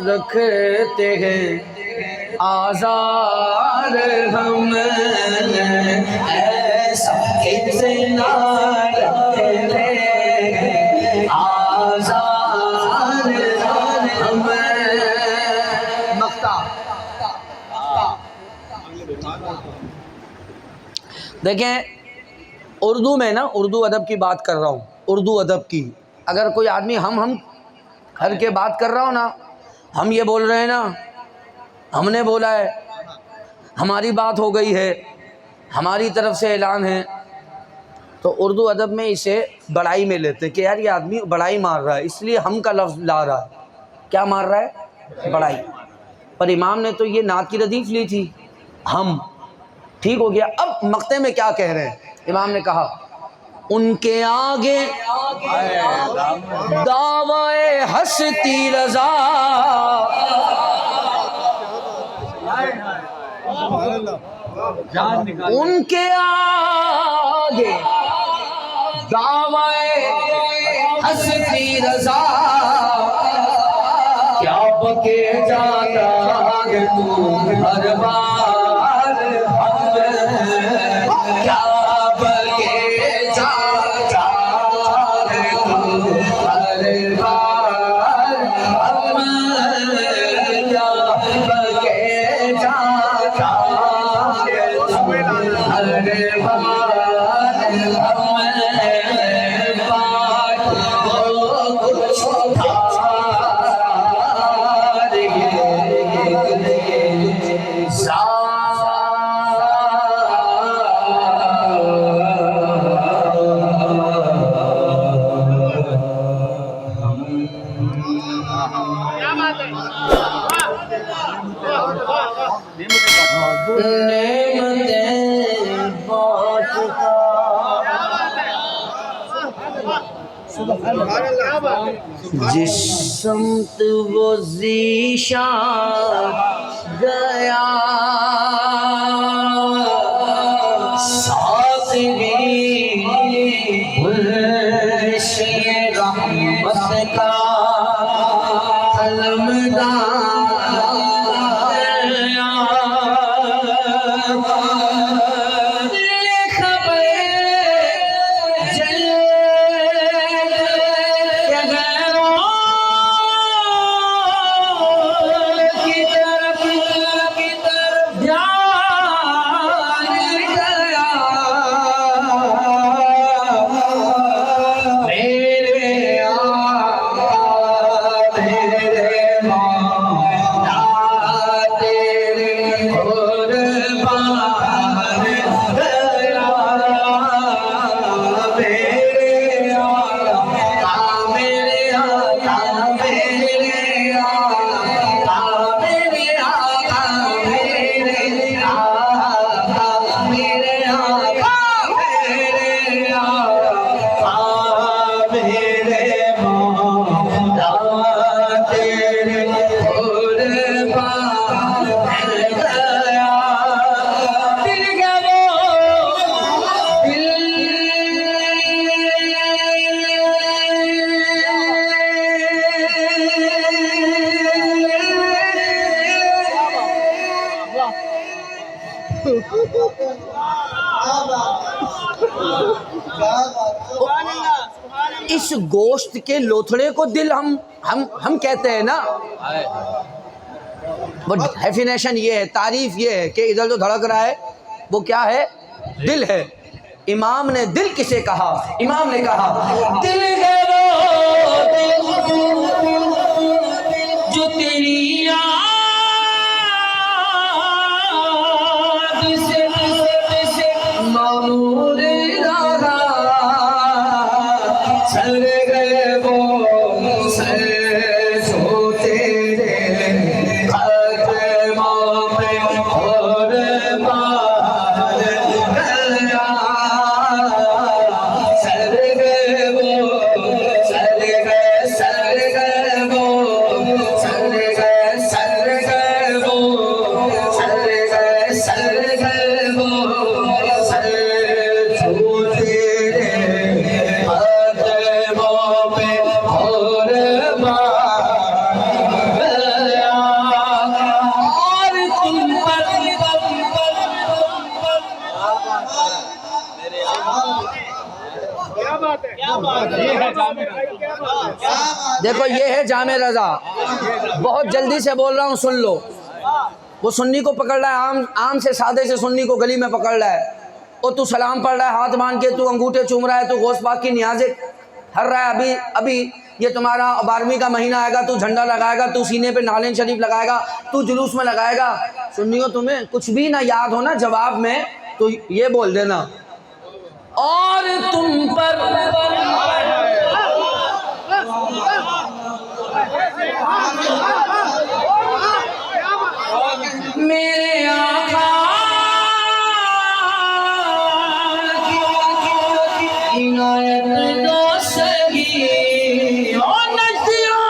[SPEAKER 4] रखते हैं आज़ार हम, ऐसा कितना रखते हैं आज़ार हम। देखें उर्दू में ना, उर्दू अदब की बात कर रहा हूँ, उर्दू अदब की। अगर कोई आदमी हम हर के बात कर रहा हो ना, हम ये बोल रहे हैं ना, हमने बोला है, हमारी बात हो गई है, हमारी तरफ से ऐलान है, तो उर्दू अदब में इसे बड़ाई में लेते हैं कि यार ये आदमी बड़ाई मार रहा है, इसलिए हम का लफ्ज़ ला रहा है। क्या मार रहा है? बड़ाई। पर इमाम ने तो ये नात की रदीफ ली थी, हम, ठीक हो गया। अब मक्ते में क्या कह रहे हैं? इमाम ने कहा उनके आगे दावाए हस्ती रज़ा, उनके आगे दावाए हस्ती रज़ा, क्या बके जाता है तू हर बार हम, क्या बके जाता है तू हर बार हम, क्या बके जाता है तू हर बार हम, बात को कुछ जिस समत वो ज़ीशान गया, साथ भी गुलशन रहमत का अलमदार, इस गोश्त के लोथड़े को दिल हम कहते हैं ना। वो डेफिनेशन ये है, तारीफ ये है कि इधर जो धड़क रहा है वो क्या है? दिल है। इमाम ने दिल किसे कहा? इमाम ने कहा दिल है वो जो तेरी याद से मामूर रहा, सर गए वो सर जो तेरे कदमों पे और मार गया, सर गए वो सर गए वो सर गए वो सर गए वो सर जो तेरे कदमों पे और मार गया, और तुम पर देखो ये है जामे रजा। बहुत जल्दी से बोल रहा हूँ, सुन लो। वो सुन्नी को पकड़ रहा है, आम से सादे से सुन्नी को गली में पकड़ रहा है, और तू सलाम पढ़ रहा है हाथ बांध के, तू अंगूठे चूम रहा है, तू गौस पाक की नियाज़ें हर रहा है। अभी ये तुम्हारा 12वीं का महीना आएगा, तू झंडा लगाएगा, तू सीने पे नालेन शरीफ लगाएगा, तू जुलूस में लगाएगा। सुन्नियों तुम्हें कुछ भी ना याद हो ना जवाब में तो ये बोल देना, और तुम पर मेरे आका की इनायत दो सही, और नजदियों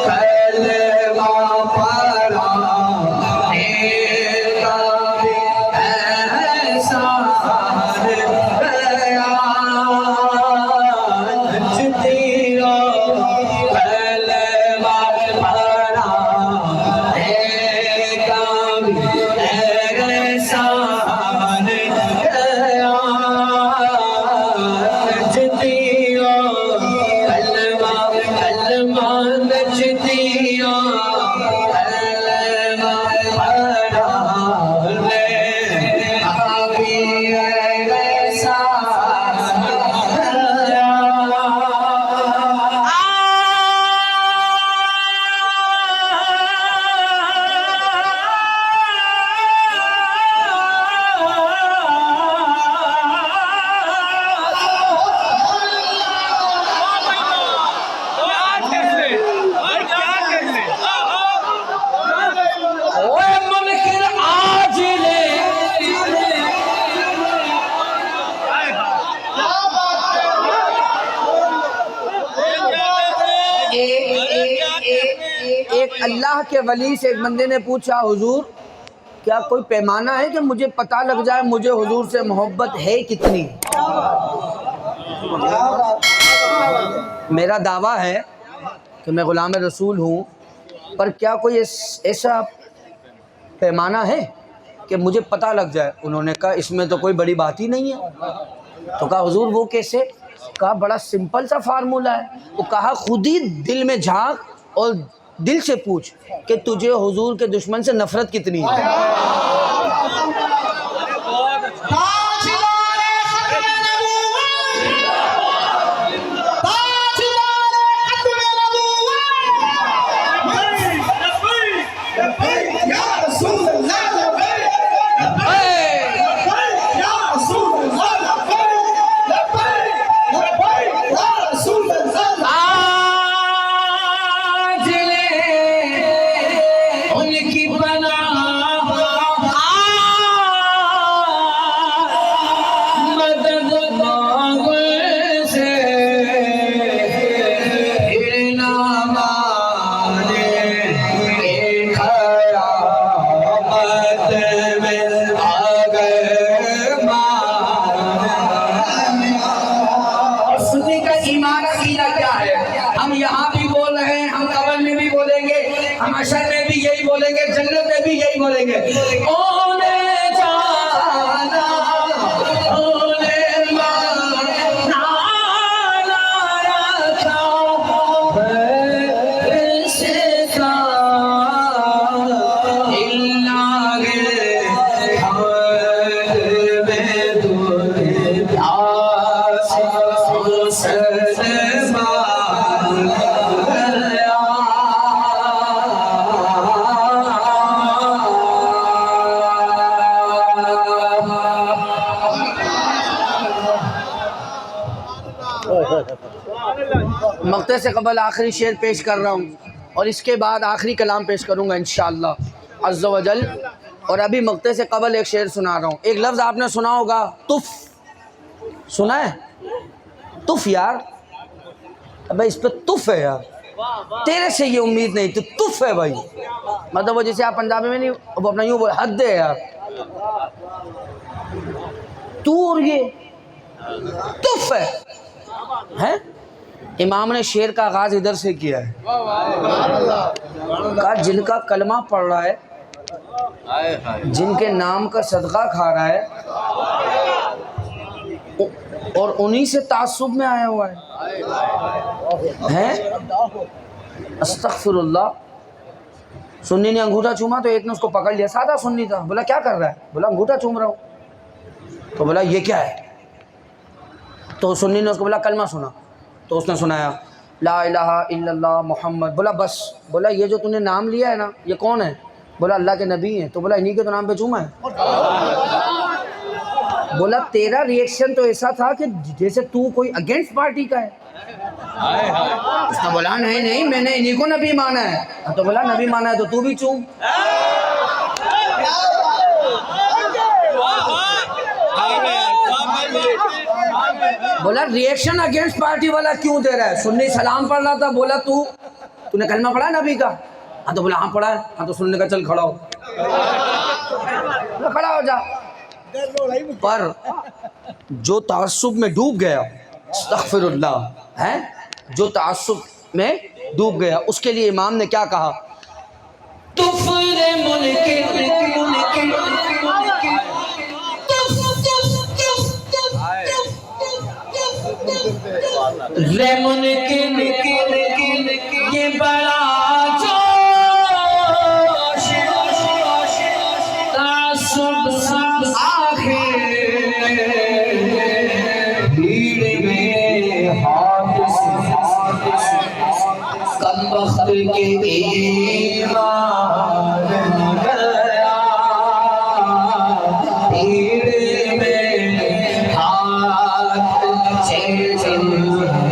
[SPEAKER 4] कलमा पढ़ा ऐसा गया, नजदियों कलमा पढ़ा ऐसा गया, नजदियों कलमा नजदियों कलमा पढ़ा ऐसा एक अल्लाह के वली से एक बंदे ने पूछा, हुजूर क्या कोई पैमाना है कि मुझे पता लग जाए मुझे हुजूर से मोहब्बत है कितनी? मेरा दावा है कि मैं गुलाम रसूल हूँ, पर क्या कोई ऐसा पैमाना है कि मुझे पता लग जाए? उन्होंने कहा इसमें तो कोई बड़ी बात ही नहीं है। तो कहा हुजूर वो कैसे? कहा बड़ा सिंपल सा फार्मूला है। वो कहा खुद ही दिल में झांक और दिल से पूछ कि तुझे हुजूर के दुश्मन से नफरत कितनी है। मक्ते से कबल आखिरी शेर पेश कर रहा हूँ और इसके बाद आखिरी कलाम पेश करूँगा इंशाअल्लाह अज़्ज़ा व जल। और अभी मक्ते से कबल एक शेर सुना रहा हूँ। एक लफ्ज़ आपने सुना होगा, तुफ। सुना है? तुफ यार, अबे इस पे तुफ है यार, तेरे से ये उम्मीद नहीं थी, तुफ है भाई। मतलब वो जैसे आप पंजाबी में नहीं, वो अपना यूँ बोल, हद है यार, तू और ये तुफ है, हैं? इमाम ने शेर का आगाज इधर से किया है, कहा जिनका कलमा पढ़ रहा है, जिनके नाम का सदका खा रहा है और उन्हीं से तासुब में आया हुआ है? अस्तगफिरुल्लाह। सुन्नी ने अंगूठा चूमा तो एक ने उसको पकड़ लिया, सादा सुन्नी था, बोला क्या कर रहा है? बोला अंगूठा चूम रहा हूँ। तो बोला ये क्या है? तो सुन्नी ने उसको बोला कलमा सुना। तो उसने सुनाया ला इलाहा इल्लल्लाह मोहम्मद। बोला बस। बोला ये जो तूने नाम लिया है ना, ये कौन है? बोला अल्लाह के नबी हैं। तो बोला इन्हीं के तो नाम पे चूमा है। बोला तेरा रिएक्शन तो ऐसा था कि जैसे तू कोई अगेंस्ट पार्टी का है। उसने बोला नहीं नहीं, मैंने इन्हीं को नबी माना है। तो बोला नबी माना है तो तू भी चूम। बोला रिएक्शन अगेंस्ट पार्टी वाला क्यों दे रहा है? सुन्नी सलाम पढ़ रहा था, बोला तूने कलमा पढ़ा नबी का? हाँ तो बोला हाँ पढ़ा है। हाँ तो सुनने का चल खड़ा हो। खड़ा हो जा। पर जो तासुब में डूब गया, अस्तगफिरुल्लाह, है जो तासुब में डूब गया, उसके लिए इमाम ने क्या कहा?
[SPEAKER 1] रेमुन ये बड़ा जोश तासुब आखिर भीड़ में हाथ से कम वक्त के ईमान गया भीड़ में हाथ से मेरे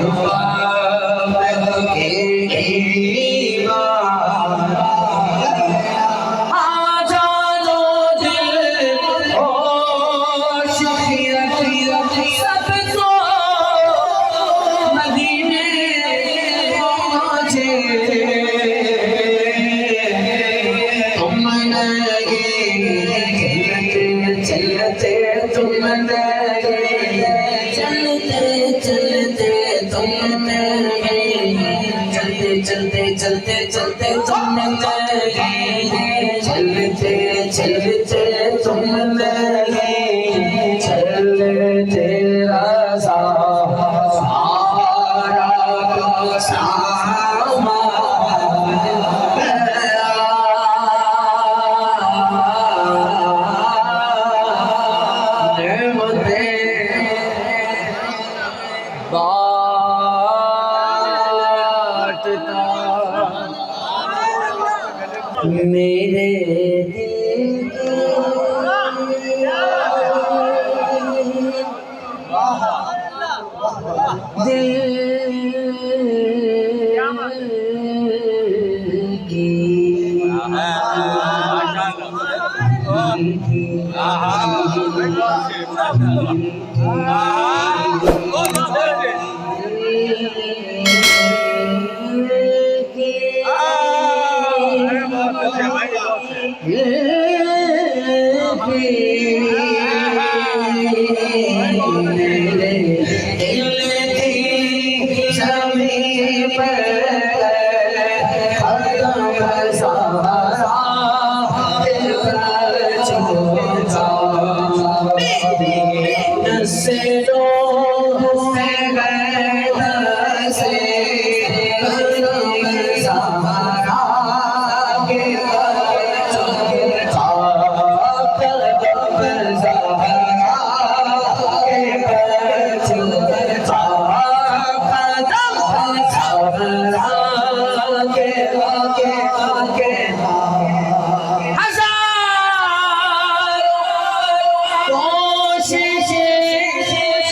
[SPEAKER 1] कोशिश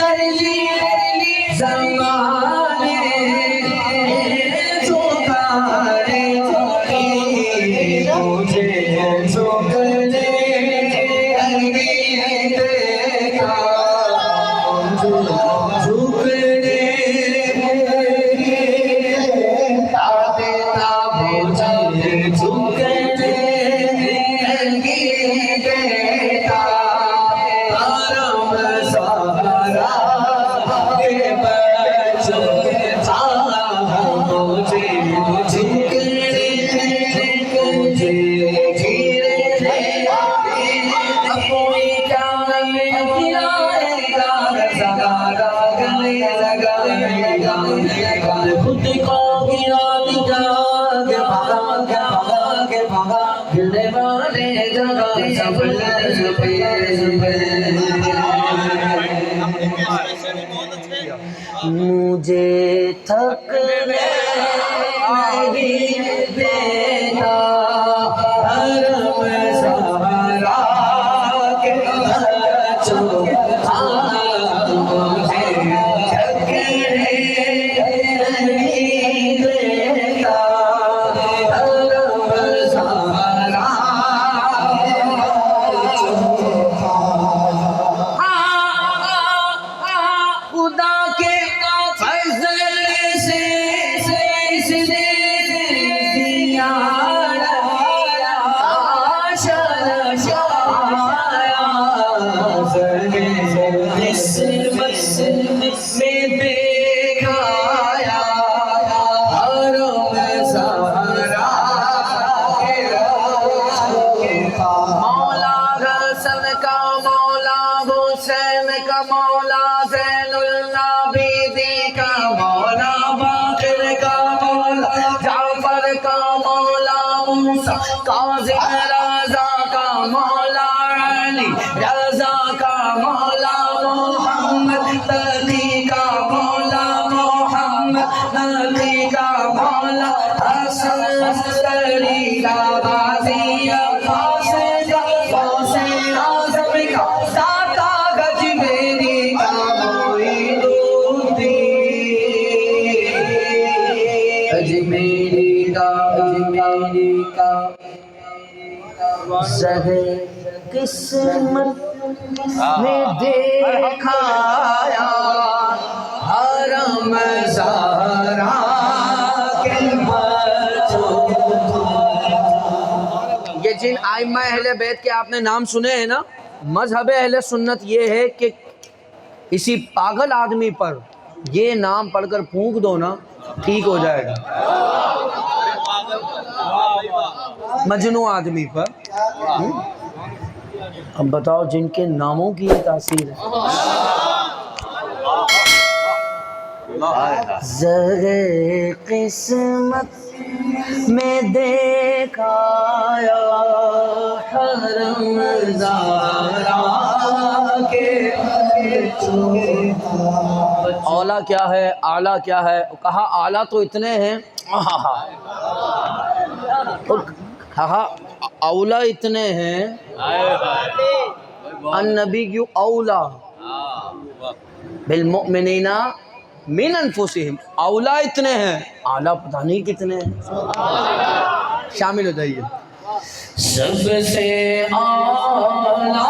[SPEAKER 1] कर ली ज़माने खुद को गिरा दिया के भागा गिरने वाले जगह सब मुझे थकने नहीं देता हरम सहारा के बच्चों मुझे थकने नहीं देता हरम सहारा खुदा के फजल से इसने दिया में दिखाया हरम सहारा के मौला हसन का मौला हुसैन का मौला ज़ैनुल आबिदीन का मौला बाक़िर का मौला जाफ़र का मौला मूसा काज़िम रज़ा का मौला अली रज़ा का मौला मोहम्मद तकी का मौला मोहम्मद तकी का मौला हसन असरी का गाज़ी अब्बास का गौसे आज़म का दाता गजबेरी का मोइनुद्दीन अजमेरी का ज़हे किस्मत में दिखाया हरम ज़हरा के बच्चों।
[SPEAKER 4] ये जिन आइम्मा अहले बैत के आपने नाम सुने हैं ना, मजहब अहले सुन्नत ये है कि इसी पागल आदमी पर ये नाम पढ़कर फूंक दो ना, ठीक हो जाएगा। मजनू आदमी पर। अब बताओ जिनके नामों की ये तासीर है।
[SPEAKER 1] ज़रे किस्मत में देखाया हरम ज़हरा के
[SPEAKER 4] औला क्या है, आला क्या है? कहा आला तो इतने हैं, तो कहा औला इतने हैं। अन्नबी क्यों औला बिल मुमिनीना मिन अनफुसिहिम, औला इतने हैं, आला पता नहीं कितने हैं। शामिल हो जाइए।
[SPEAKER 1] सबसे आला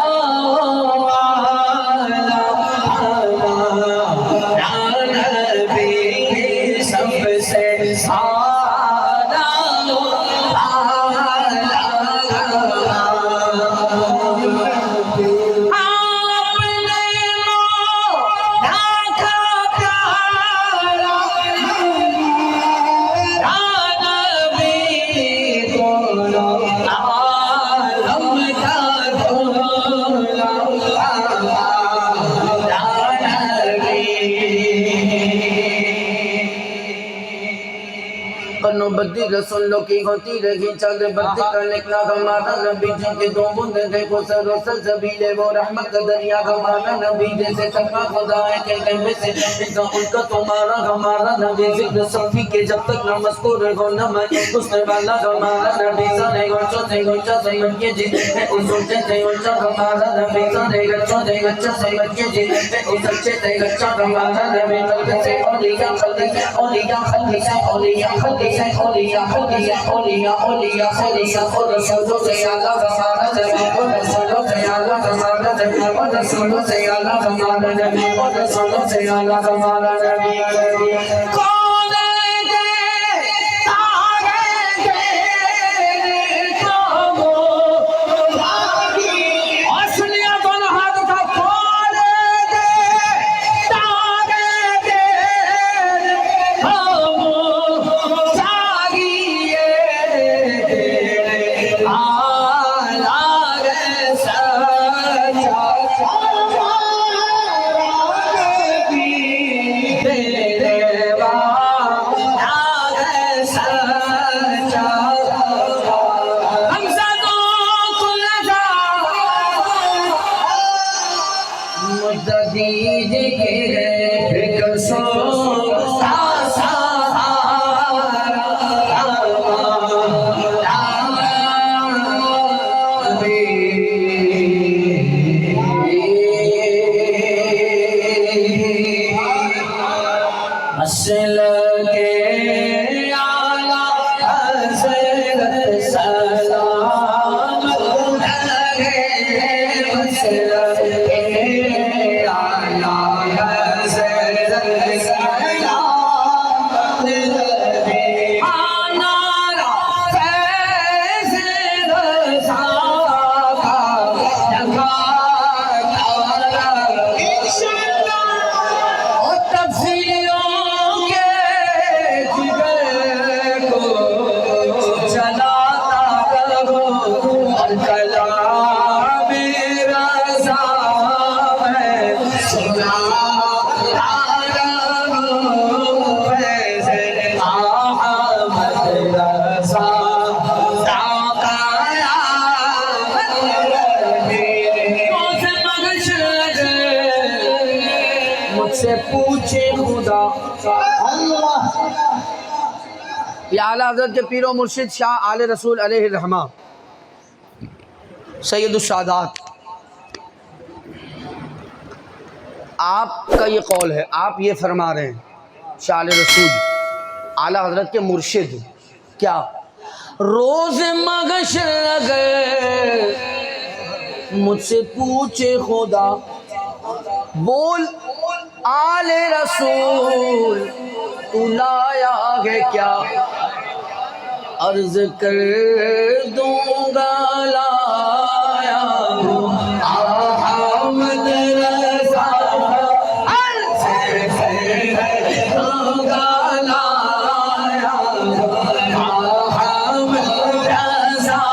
[SPEAKER 1] बद्दी रसुल्लो की होती रही चंद बद्दी का निकला हमारा नबी जी के दो बूंदे देखो सरो सलसबीले वो रहमत का दरिया हमारा नबी जैसे तकवा खुदा है के कहने से इतना उनका तुम्हारा हमारा नबी जिक्र सफी के जब तक न मज़कूर हो न मैं उसने वाला हमारा नबी सारे गच्चो से गच्चा से मत जी उन सोचे से उनका हमारा नबी सारे गच्चो से गच्चा से मत जी उन सच्चे से गच्चा हमारा नबी तक से ओलिया खल्दी से ओलिया खल्दी से ओलिया खल्दी से ओलिया ओलिया ओलिया ओलिया ओलिया रसूलों से अल्लाह हमारा नबी रसूलों से अल्लाह हमारा नबी रसूलों से अल्लाह हमारा नबी रसूलों से अल्लाह हमारा नबी
[SPEAKER 4] मुझसे पूछे खुदा। ये आला हज़रत के पीरो मुर्शिद शाह आले रसूल अलैहि रहमा सैयदुस सादात, आपका ये कौल है, आप ये फरमा रहे हैं शाह आले रसूल आला हज़रत के मुर्शिद क्या रोज़ मगशर गए मुझसे पूछे खुदा, बोल आले रसूल तू लाया है क्या, अर्ज कर दूंगा लाया हूँ अहमद रज़ा, अर्ज कर दूंगा लाया हूँ अहमद रज़ा,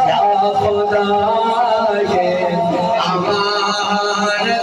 [SPEAKER 4] या खुदा ये हमारा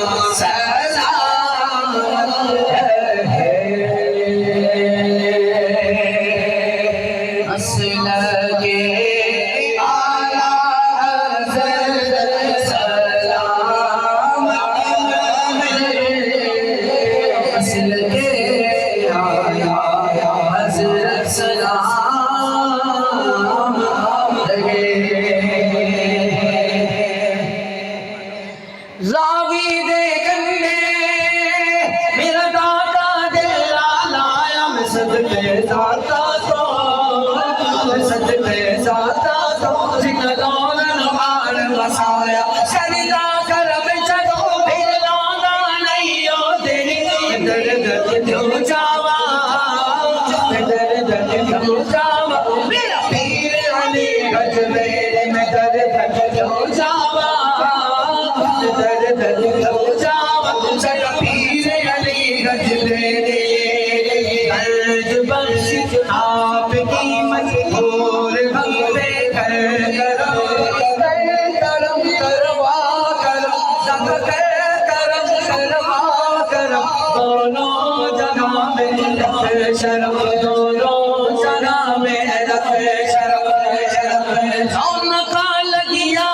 [SPEAKER 4] शरम दोनों जगह में रख शरम शरम का लगिया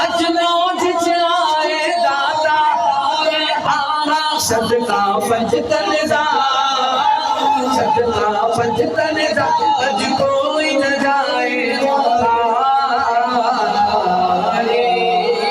[SPEAKER 4] अजनोज जाए दाता सदका पंचतन जा सदका पंचतन जा अज कोई न जाए